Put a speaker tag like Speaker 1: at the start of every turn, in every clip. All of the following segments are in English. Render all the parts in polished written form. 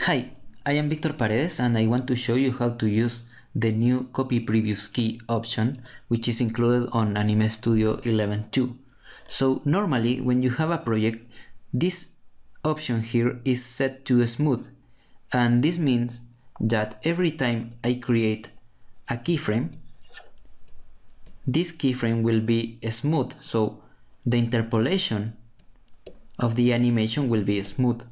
Speaker 1: Hi, I am Victor Paredes and I want to show you how to use the new Copy Previous Key option, which is included on Anime Studio 11.2. So normally when you have a project, this option here is set to smooth, and this means that every time I create a keyframe, this keyframe will be smooth, so the interpolation of the animation will be smooth.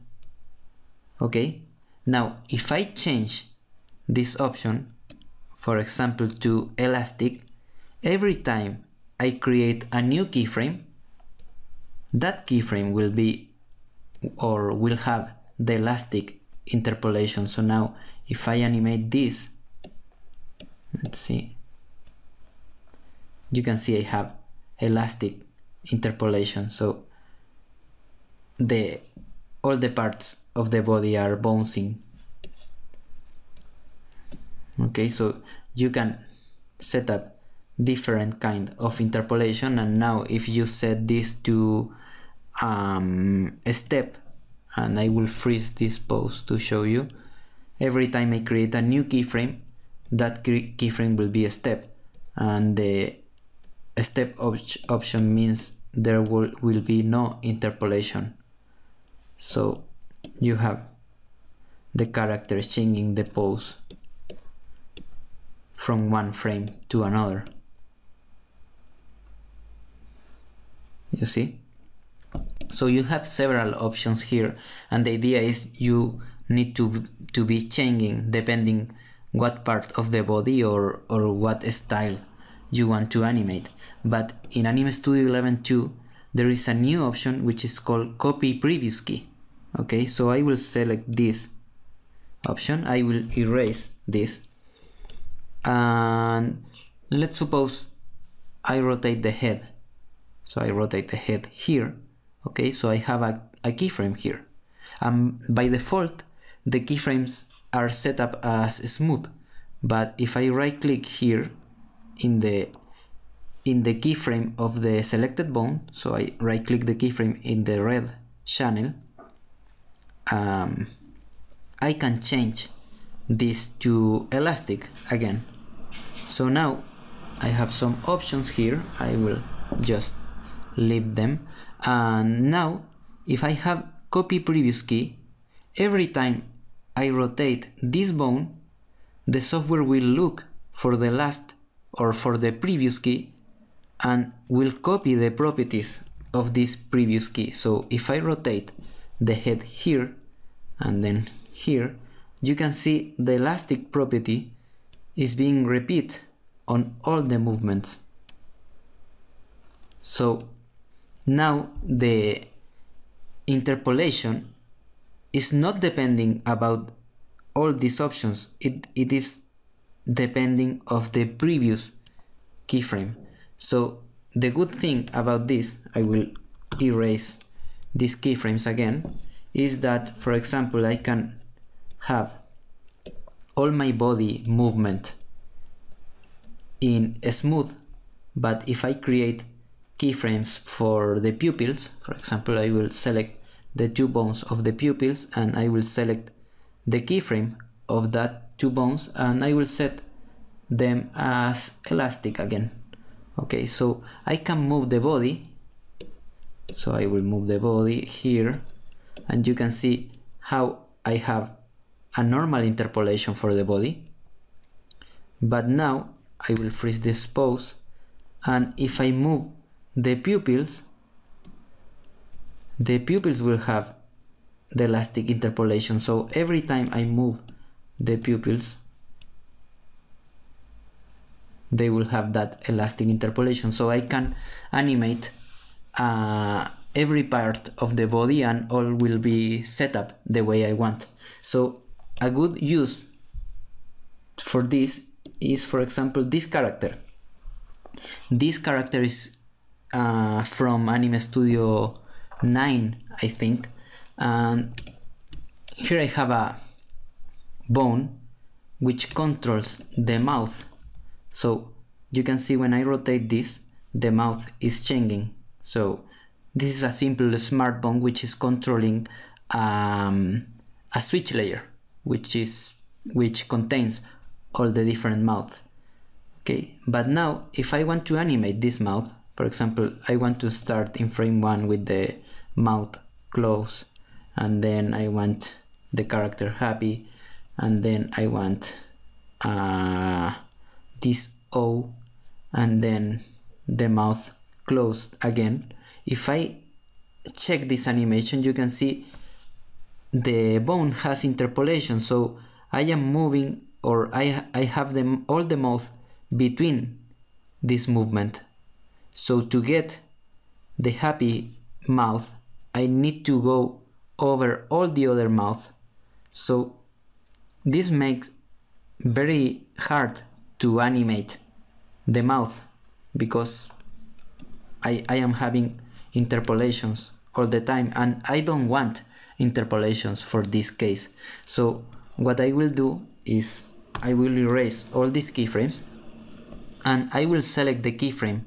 Speaker 1: Okay, now if I change this option, for example to elastic, every time I create a new keyframe, that keyframe will be or will have the elastic interpolation. So now if I animate this, let's see, you can see I have elastic interpolation, so all the parts of the body are bouncing. Okay, so you can set up different kind of interpolation, and now if you set this to a step, and I will freeze this pose to show you, every time I create a new keyframe, that keyframe will be a step, and the step option means there will be no interpolation. So you have the character changing the pose from one frame to another. You see? So you have several options here, and the idea is you need to be changing depending what part of the body or what style you want to animate. But in Anime Studio 11.2 there is a new option which is called Copy Previous Key. Okay, so I will select this option, I will erase this, and let's suppose I rotate the head. So I rotate the head here. Okay, so I have a keyframe here. By default the keyframes are set up as smooth, but if I right click here in the keyframe of the selected bone, so I right click the keyframe in the red channel, I can change this to elastic again. So now I have some options here, I will just leave them, and now if I have Copy Previous Key, every time I rotate this bone, the software will look for the last or for the previous key and will copy the properties of this previous key. So if I rotate the head here and then here, you can see the elastic property is being repeated on all the movements. So now the interpolation is not depending about all these options, it is depending of the previous keyframe. So the good thing about this, I will erase these keyframes again, is that, for example, I can have all my body movement in smooth, but if I create keyframes for the pupils, for example, I will select the two bones of the pupils and I will select the keyframe of that two bones and I will set them as elastic again. Okay, so I can move the body, so I will move the body here, and you can see how I have a normal interpolation for the body. But now I will freeze this pose, and if I move the pupils will have the elastic interpolation. So every time I move the pupils, they will have that elastic interpolation. So I can animate every part of the body and all will be set up the way I want. So a good use for this is, for example, this character. This character is from Anime Studio 9, I think, and here I have a bone which controls the mouth. So you can see when I rotate this, the mouth is changing. So this is a simple smart bone which is controlling a switch layer. which contains all the different mouth. Okay, but now if I want to animate this mouth, for example, I want to start in frame 1 with the mouth closed, and then I want the character happy, and then I want this O, and then the mouth closed again. If I check this animation, you can see the bone has interpolation, so I am moving, or I have all the mouth between this movement. So to get the happy mouth, I need to go over all the other mouth. So this makes very hard to animate the mouth, because I am having interpolations all the time, and I don't want interpolations for this case. So what I will do is I will erase all these keyframes, and I will select the keyframe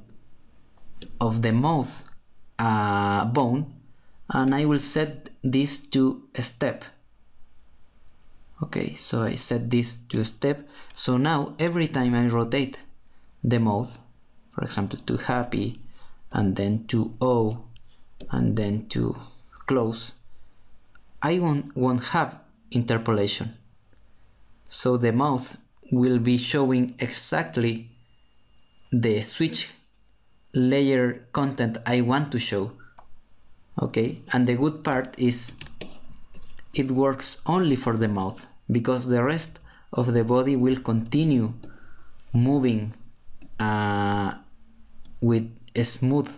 Speaker 1: of the mouth bone, and I will set this to a step. Okay, so I set this to a step. So now every time I rotate the mouth, for example to happy, and then to O, and then to close, I won't have interpolation. So the mouth will be showing exactly the switch layer content I want to show. Okay, and the good part is it works only for the mouth, because the rest of the body will continue moving with a smooth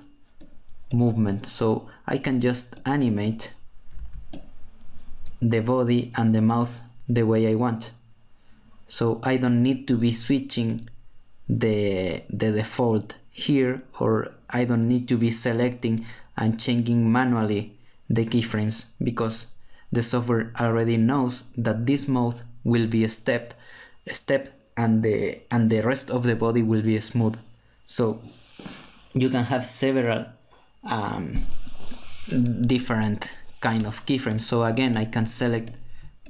Speaker 1: movement. So I can just animate the body and the mouth the way I want. So I don't need to be switching the default here, or I don't need to be selecting and changing manually the keyframes, because the software already knows that this mouth will be a step, and the rest of the body will be smooth. So you can have several different kind of keyframes. So again, I can select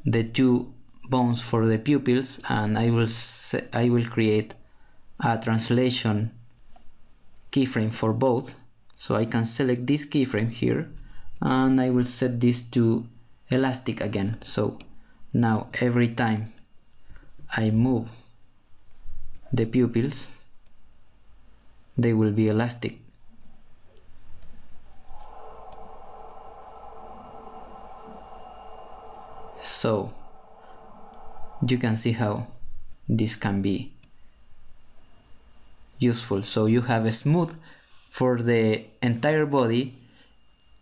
Speaker 1: the two bones for the pupils, and I will create a translation keyframe for both. So I can select this keyframe here, and I will set this to elastic again. So now every time I move the pupils, they will be elastic. So you can see how this can be useful. So you have a smooth for the entire body,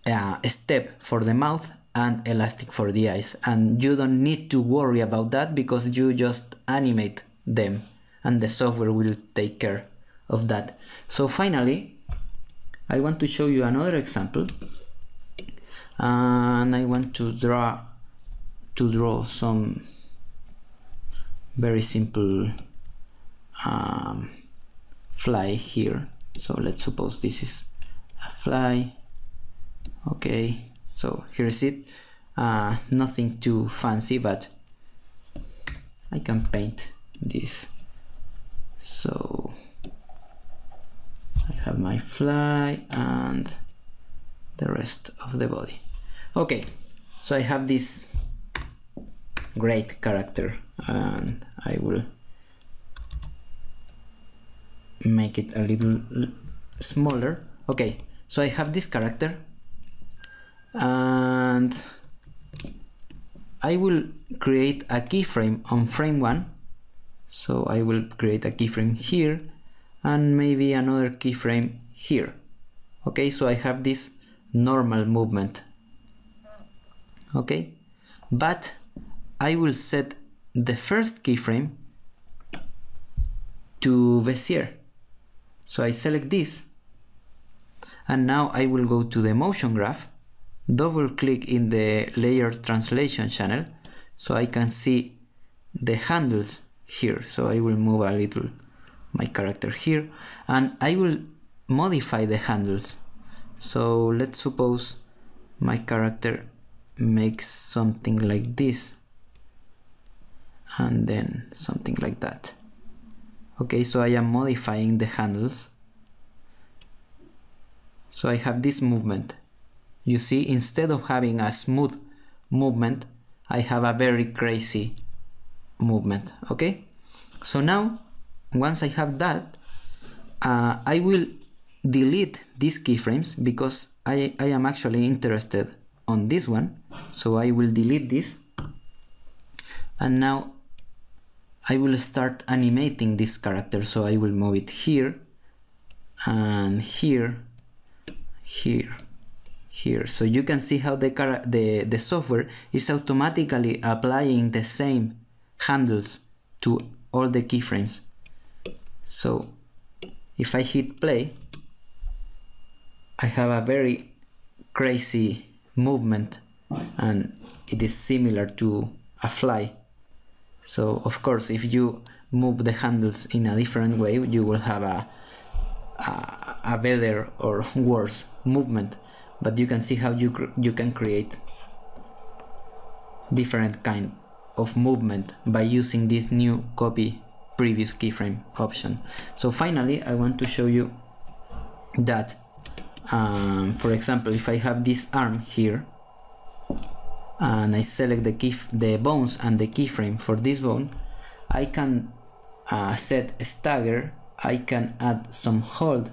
Speaker 1: a step for the mouth, and elastic for the eyes, and you don't need to worry about that, because you just animate them and the software will take care of that. So finally, I want to show you another example, and I want to draw some very simple fly here. So let's suppose this is a fly. Okay, so here is it. Nothing too fancy, but I can paint this. So I have my fly and the rest of the body. Okay, so I have this great character, and I will make it a little smaller. Okay, so I have this character, and I will create a keyframe on frame 1. So I will create a keyframe here, and maybe another keyframe here. Okay, so I have this normal movement. Okay, but I will set the first keyframe to Bezier. So I select this, and now I will go to the motion graph, double click in the layer translation channel, so I can see the handles here. So I will move a little my character here, and I will modify the handles. So let's suppose my character makes something like this. and then something like that. Okay, so I am modifying the handles. So I have this movement. You see, instead of having a smooth movement, I have a very crazy movement. Okay, so now once I have that, I will delete these keyframes because I am actually interested on this one. So I will delete this, and now I will start animating this character. So I will move it here and here, here, here. So you can see how the software is automatically applying the same handles to all the keyframes. So if I hit play, I have a very crazy movement, and it is similar to a fly. So of course, if you move the handles in a different way, you will have a better or worse movement. But you can see how you can create different kind of movement by using this new copy previous keyframe option. So finally, I want to show you that, for example, if I have this arm here and I select the bones and the keyframe for this bone, I can set a stagger. I can add some hold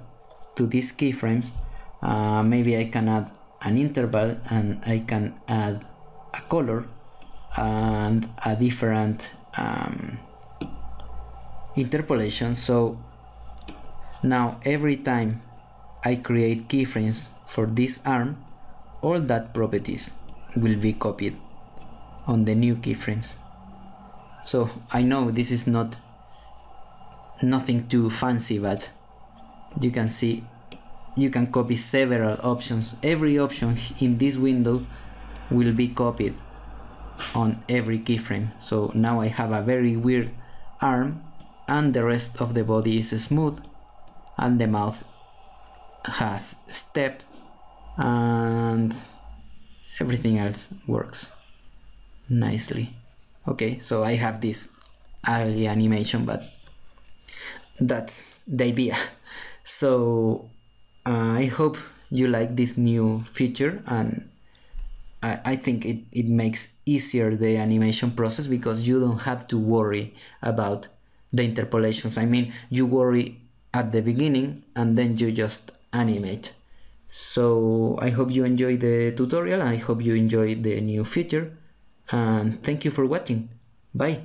Speaker 1: to these keyframes. Maybe I can add an interval, and I can add a color and a different interpolation. So now every time I create keyframes for this arm, all that properties will be copied on the new keyframes. So I know this is nothing too fancy, but you can see you can copy several options. Every option in this window will be copied on every keyframe. So now I have a very weird arm, and the rest of the body is smooth, and the mouth has step, and everything else works nicely. Okay, so I have this ugly animation, but that's the idea. So I hope you like this new feature, and I think it makes easier the animation process, because you don't have to worry about the interpolations. I mean, you worry at the beginning and then you just animate. So I hope you enjoyed the tutorial, and I hope you enjoyed the new feature, and thank you for watching. Bye.